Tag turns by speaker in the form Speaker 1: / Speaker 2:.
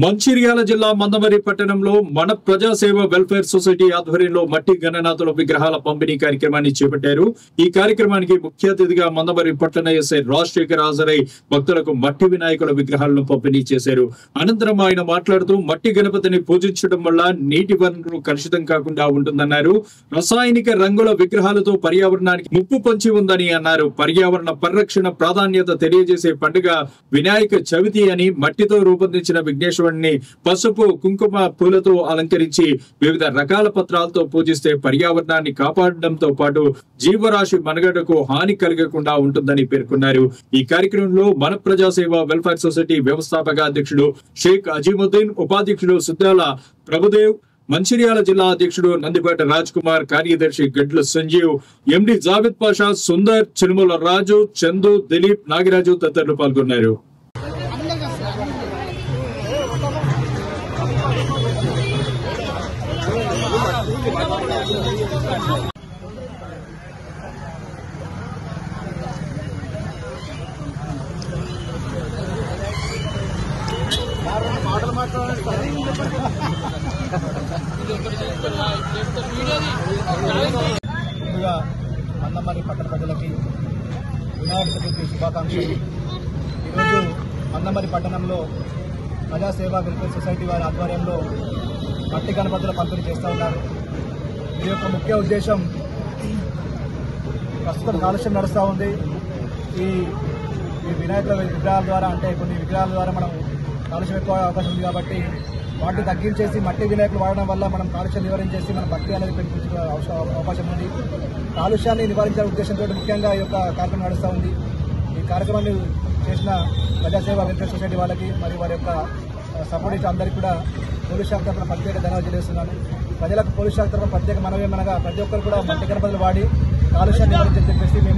Speaker 1: మంచిర్యాల జిల్లా మందమరి పట్టణంలో మన ప్రజాసేవ వెల్ఫేర్ సొసైటీ ఆధ్వర్యంలో మట్టి గణనాథుల విగ్రహాల పంపిణీ కార్యక్రమాన్ని చేపట్టారు. ఈ కార్యక్రమానికి ముఖ్య అతిథిగా మందమరి పట్టణ ఎస్ఐ రాజశేఖర్ హాజరై భక్తులకు మట్టి వినాయకుల విగ్రహాలను పంపిణీ చేశారు. అనంతరం ఆయన మాట్లాడుతూ మట్టి గణపతిని పూజించడం వల్ల నీటి వనరులు కలుషితం కాకుండా ఉంటుందన్నారు. రసాయనిక రంగుల విగ్రహాలతో పర్యావరణానికి ముప్పు పొంచి ఉందని అన్నారు. పర్యావరణ పరిరక్షణ ప్రాధాన్యత తెలియజేసే పండుగ వినాయక చవితి అని మట్టితో రూపొందించిన విఘ్నేశ్వర పసుపు కుంకుమ పూలతో అలంకరించి వివిధ రకాల పత్రాలతో పూజిస్తే పర్యావరణాన్ని కాపాడడంతో పాటు జీవరాశి మనుగడకు హాని కలగకుండా ఉంటుందని పేర్కొన్నారు. ఈ కార్యక్రమంలో మన ప్రజాసేవ వెల్ఫేర్ సొసైటీ వ్యవస్థాపక అధ్యక్షుడు షేక్ అజీముద్దీన్, ఉపాధ్యక్షుడు సుద్దాల ప్రభుదేవ్, మంచిర్యాల జిల్లా అధ్యక్షుడు నందిపేట రాజ్ కుమార్, కార్యదర్శి గడ్ల సంజీవ్, ఎండి జావేద్ పాషా, సుందర్, చినుముల రాజు, చందు, దిలీప్, నాగరాజు తదితరులు పాల్గొన్నారు.
Speaker 2: ముందుగా మందమరి పట్టణ ప్రజలకి వినాయక చతుర్థి శుభాకాంక్షలు. ఈరోజు మందమరి పట్టణంలో ప్రజాసేవ వెల్ఫేర్ సొసైటీ వారి ఆధ్వర్యంలో మట్టి గణపతుల పంపిణీ చేస్తూ ఉన్నారు. ఈ యొక్క ముఖ్య ఉద్దేశం, ప్రస్తుతం కాలుష్యం నడుస్తూ ఉంది. ఈ వినాయకుల విగ్రహాల ద్వారా, అంటే కొన్ని విగ్రహాల ద్వారా మనం కాలుష్యం ఎక్కువ అవకాశం ఉంది కాబట్టి వాటిని తగ్గించేసి మట్టి వినాయకులు వాడడం వల్ల మనం కాలుష్యం నివారించేసి మన భక్తి అనేది పెంచుకునే అవకాశం ఉంది. కాలుష్యాన్ని నివారించే ఉద్దేశంతో ముఖ్యంగా ఈ యొక్క కార్యక్రమం నడుస్తూ ఉంది. ఈ కార్యక్రమాన్ని చేసిన ప్రజాసేవ వెల్ఫేర్ సొసైటీ వాళ్ళకి మరియు వారి యొక్క సపోర్ట్ ఇచ్చే అందరికీ కూడా పోలీస్ శాఖ తరఫున ప్రత్యేక ధన్యవాదాలు తెలియజేస్తున్నాను. ప్రజలకు పోలీస్ శాఖ తరఫున ప్రత్యేక మనవేమనగా ప్రతి ఒక్కరు కూడా మట్టి గణపతులు వాడి కాలుష్యాన్ని నివారించాలని చెప్పేసి మేము